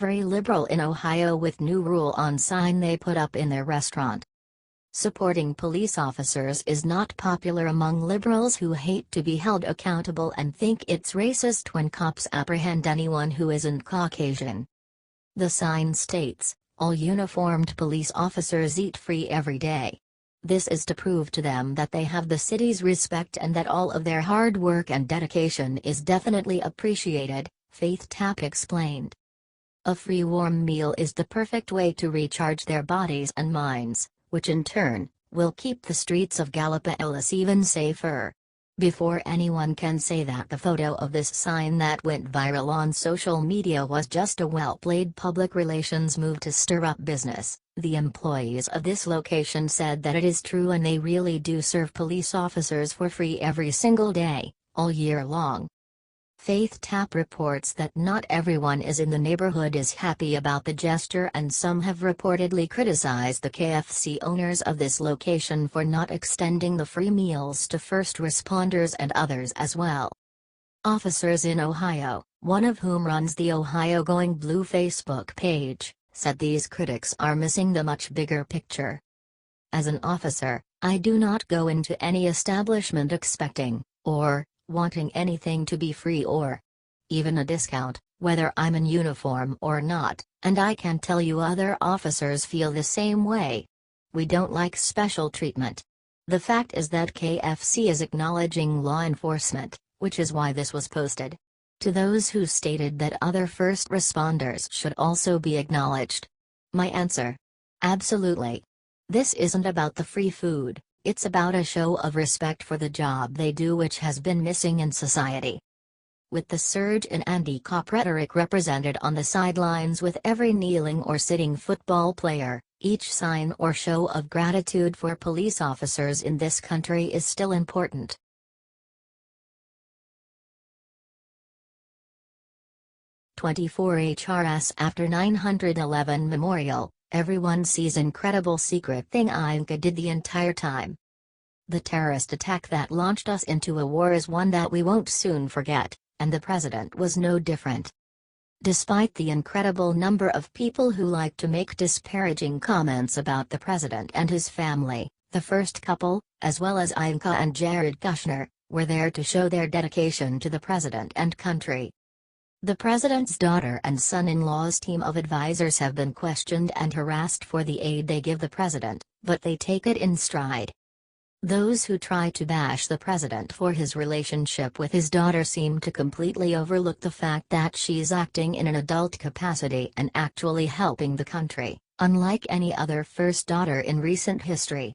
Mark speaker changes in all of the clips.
Speaker 1: Very liberal in Ohio with new rule on sign they put up in their restaurant. Supporting police officers is not popular among liberals who hate to be held accountable and think it's racist when cops apprehend anyone who isn't Caucasian. The sign states, "All uniformed police officers eat free every day." This is to prove to them that they have the city's respect and that all of their hard work and dedication is definitely appreciated, Faith Tapp explained. A free warm meal is the perfect way to recharge their bodies and minds, which in turn, will keep the streets of Gallipolis even safer. Before anyone can say that the photo of this sign that went viral on social media was just a well-played public relations move to stir up business, the employees of this location said that it is true and they really do serve police officers for free every single day, all year long. Faith Tapp reports that not everyone in the neighborhood is happy about the gesture and some have reportedly criticized the KFC owners of this location for not extending the free meals to first responders and others as well. Officers in Ohio, one of whom runs the Ohio Going Blue Facebook page, said these critics are missing the much bigger picture. As an officer, I do not go into any establishment expecting, or wanting anything to be free or even a discount, whether I'm in uniform or not, and I can tell you other officers feel the same way. We don't like special treatment. The fact is that KFC is acknowledging law enforcement, which is why this was posted. To those who stated that other first responders should also be acknowledged. My answer: absolutely. This isn't about the free food. It's about a show of respect for the job they do, which has been missing in society. With the surge in anti-cop rhetoric represented on the sidelines with every kneeling or sitting football player, each sign or show of gratitude for police officers in this country is still important. "24 HRS After 9/11 Memorial, everyone sees incredible secret thing Inca did the entire time. The terrorist attack that launched us into a war is one that we won't soon forget, and the president was no different." Despite the incredible number of people who like to make disparaging comments about the president and his family, the first couple, as well as Inca and Jared Kushner, were there to show their dedication to the president and country. The president's daughter and son-in-law's team of advisors have been questioned and harassed for the aid they give the president, but they take it in stride. Those who try to bash the president for his relationship with his daughter seem to completely overlook the fact that she's acting in an adult capacity and actually helping the country, unlike any other first daughter in recent history.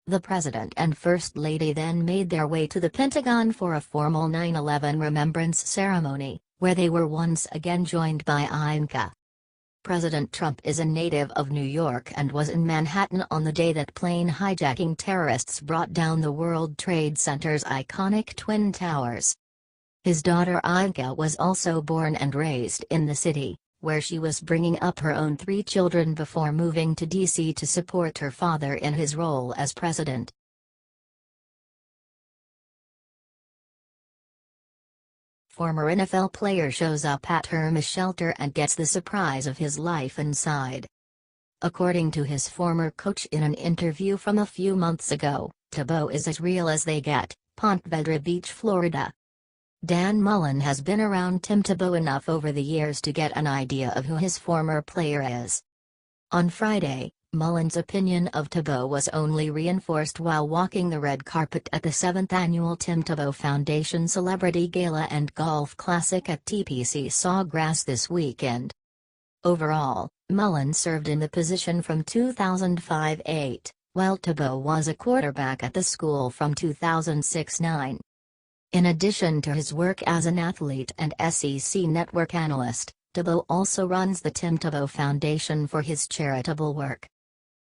Speaker 1: The president and first lady then made their way to the Pentagon for a formal 9/11 remembrance ceremony, where they were once again joined by Inca. President Trump is a native of New York and was in Manhattan on the day that plane hijacking terrorists brought down the World Trade Center's iconic Twin Towers. His daughter Inca was also born and raised in the city, where she was bringing up her own 3 children before moving to D.C. to support her father in his role as president. Former NFL player shows up at Hermes shelter and gets the surprise of his life inside. According to his former coach in an interview from a few months ago, Tebow is as real as they get, Ponte Vedra Beach, Florida. Dan Mullen has been around Tim Tebow enough over the years to get an idea of who his former player is. On Friday, Mullen's opinion of Tebow was only reinforced while walking the red carpet at the 7th annual Tim Tebow Foundation Celebrity Gala and Golf Classic at TPC Sawgrass this weekend. Overall, Mullen served in the position from 2005-08, while Tebow was a quarterback at the school from 2006-09. In addition to his work as an athlete and SEC network analyst, Tebow also runs the Tim Tebow Foundation for his charitable work.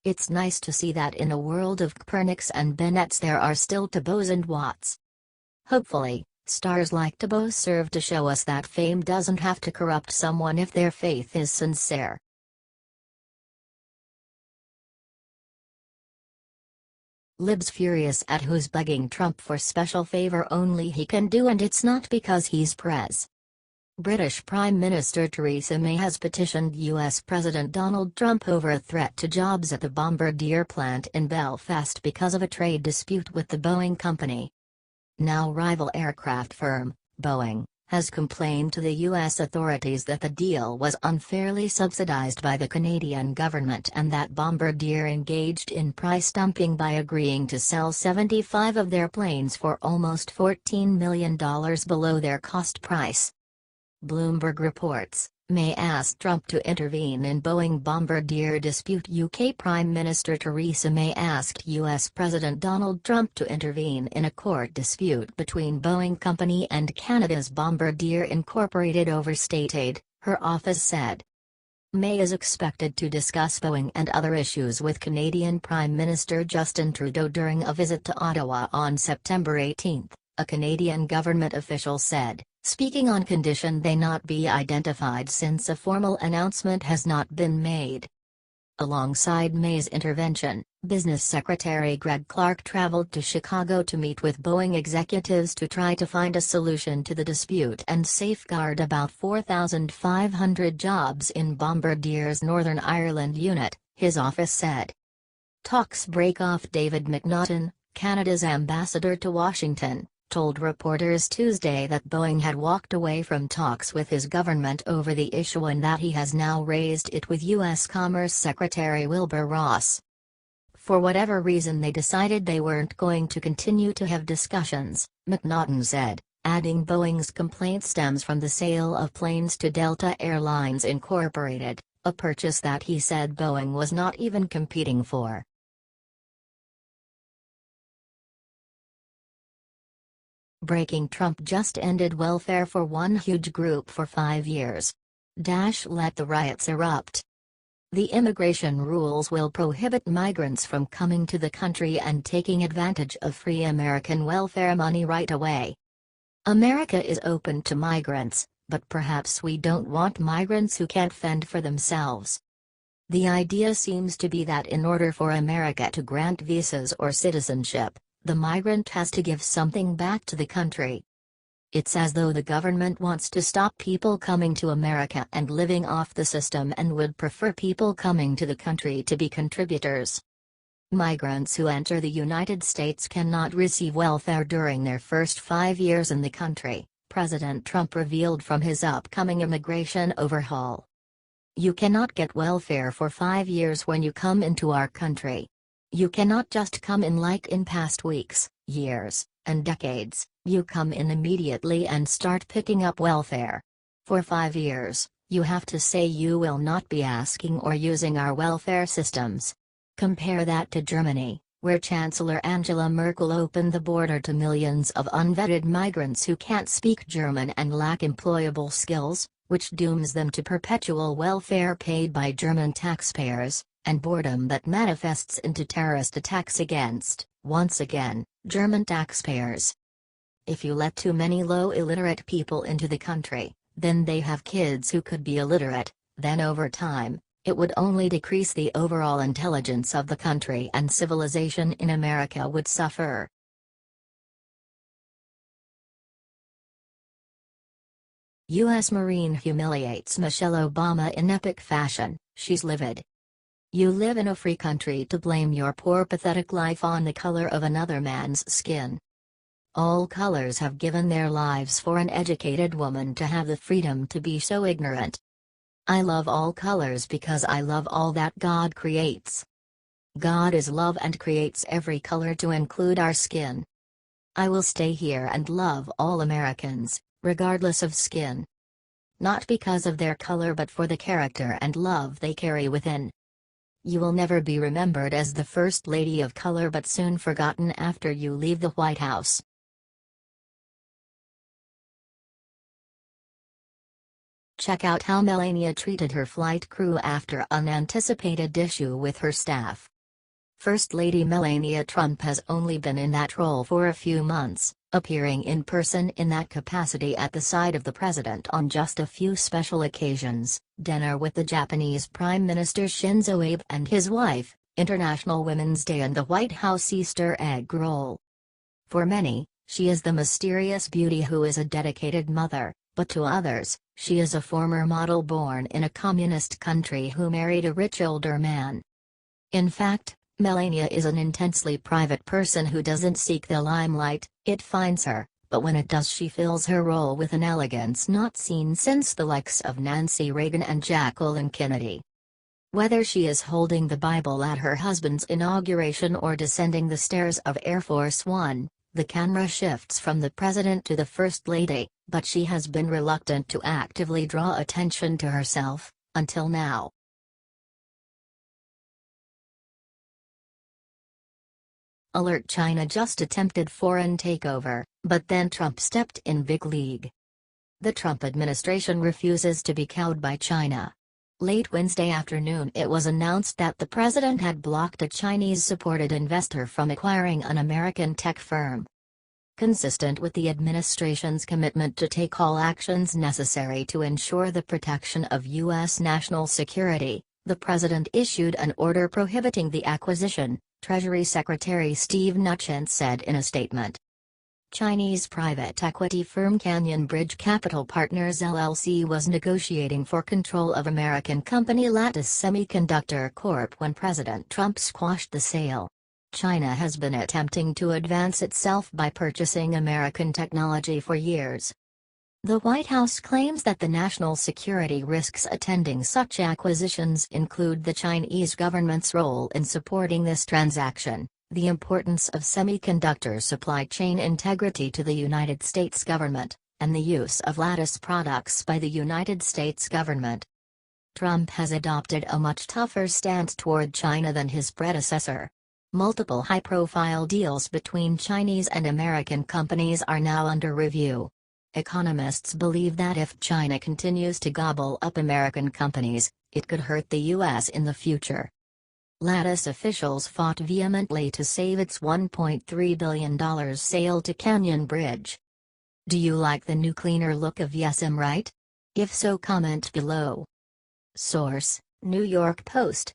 Speaker 1: It's nice to see that in a world of Kaepernicks and Bennetts there are still Tebows and Watts. Hopefully, stars like Tebow serve to show us that fame doesn't have to corrupt someone if their faith is sincere. Libs furious at who's bugging Trump for special favor only he can do, and it's not because he's prez. British Prime Minister Theresa May has petitioned US President Donald Trump over a threat to jobs at the Bombardier plant in Belfast because of a trade dispute with the Boeing company. Now rival aircraft firm, Boeing, has complained to the U.S. authorities that the deal was unfairly subsidized by the Canadian government and that Bombardier engaged in price dumping by agreeing to sell 75 of their planes for almost $14 million below their cost price. Bloomberg reports, May asked Trump to intervene in Boeing Bombardier dispute. UK Prime Minister Theresa May asked US President Donald Trump to intervene in a court dispute between Boeing Company and Canada's Bombardier Incorporated over state aid, her office said. May is expected to discuss Boeing and other issues with Canadian Prime Minister Justin Trudeau during a visit to Ottawa on September 18, a Canadian government official said, speaking on condition they not be identified since a formal announcement has not been made. Alongside May's intervention, Business Secretary Greg Clark traveled to Chicago to meet with Boeing executives to try to find a solution to the dispute and safeguard about 4,500 jobs in Bombardier's Northern Ireland unit, his office said. Talks break off. David McNaughton, Canada's ambassador to Washington, told reporters Tuesday that Boeing had walked away from talks with his government over the issue and that he has now raised it with U.S. Commerce Secretary Wilbur Ross. For whatever reason they decided they weren't going to continue to have discussions, McNaughton said, adding Boeing's complaint stems from the sale of planes to Delta Air Lines Incorporated, a purchase that he said Boeing was not even competing for. Breaking: Trump just ended welfare for one huge group for 5 years. Let the riots erupt. The immigration rules will prohibit migrants from coming to the country and taking advantage of free American welfare money right away. America is open to migrants, but perhaps we don't want migrants who can't fend for themselves. The idea seems to be that in order for America to grant visas or citizenship, the migrant has to give something back to the country. It's as though the government wants to stop people coming to America and living off the system and would prefer people coming to the country to be contributors. Migrants who enter the United States cannot receive welfare during their first 5 years in the country, President Trump revealed from his upcoming immigration overhaul. You cannot get welfare for 5 years when you come into our country. You cannot just come in like in past weeks, years, and decades. You come in immediately and start picking up welfare. For 5 years, you have to say you will not be asking or using our welfare systems. Compare that to Germany, where Chancellor Angela Merkel opened the border to millions of unvetted migrants who can't speak German and lack employable skills, which dooms them to perpetual welfare paid by German taxpayers, and boredom that manifests into terrorist attacks against, once again, German taxpayers. If you let too many low illiterate people into the country, then they have kids who could be illiterate, then over time, it would only decrease the overall intelligence of the country and civilization in America would suffer. U.S. Marine humiliates Michelle Obama in epic fashion, she's livid. You live in a free country to blame your poor pathetic life on the color of another man's skin. All colors have given their lives for an educated woman to have the freedom to be so ignorant. I love all colors because I love all that God creates. God is love and creates every color to include our skin. I will stay here and love all Americans, regardless of skin. Not because of their color but for the character and love they carry within. You will never be remembered as the First Lady of color but soon forgotten after you leave the White House. Check out how Melania treated her flight crew after unanticipated issue with her staff. First Lady Melania Trump has only been in that role for a few months, appearing in person in that capacity at the side of the president on just a few special occasions, dinner with the Japanese Prime Minister Shinzo Abe and his wife, International Women's Day and the White House Easter egg roll. For many, she is the mysterious beauty who is a dedicated mother, but to others, she is a former model born in a communist country who married a rich older man. In fact, Melania is an intensely private person who doesn't seek the limelight, it finds her, but when it does she fills her role with an elegance not seen since the likes of Nancy Reagan and Jacqueline Kennedy. Whether she is holding the Bible at her husband's inauguration or descending the stairs of Air Force One, the camera shifts from the president to the First Lady, but she has been reluctant to actively draw attention to herself, until now. Alert: China just attempted foreign takeover, but then Trump stepped in big league. The Trump administration refuses to be cowed by China. Late Wednesday afternoon it was announced that the president had blocked a Chinese-supported investor from acquiring an American tech firm. Consistent with the administration's commitment to take all actions necessary to ensure the protection of U.S. national security, the president issued an order prohibiting the acquisition, Treasury Secretary Steve Mnuchin said in a statement. Chinese private equity firm Canyon Bridge Capital Partners LLC was negotiating for control of American company Lattice Semiconductor Corp. When President Trump squashed the sale. China has been attempting to advance itself by purchasing American technology for years. The White House claims that the national security risks attending such acquisitions include the Chinese government's role in supporting this transaction, the importance of semiconductor supply chain integrity to the United States government, and the use of Lattice products by the United States government. Trump has adopted a much tougher stance toward China than his predecessor. Multiple high-profile deals between Chinese and American companies are now under review. Economists believe that if China continues to gobble up American companies, it could hurt the U.S. in the future. Lattice officials fought vehemently to save its $1.3 billion sale to Canyon Bridge. Do you like the new cleaner look of Yes I'm Right? If so, comment below. Source: New York Post.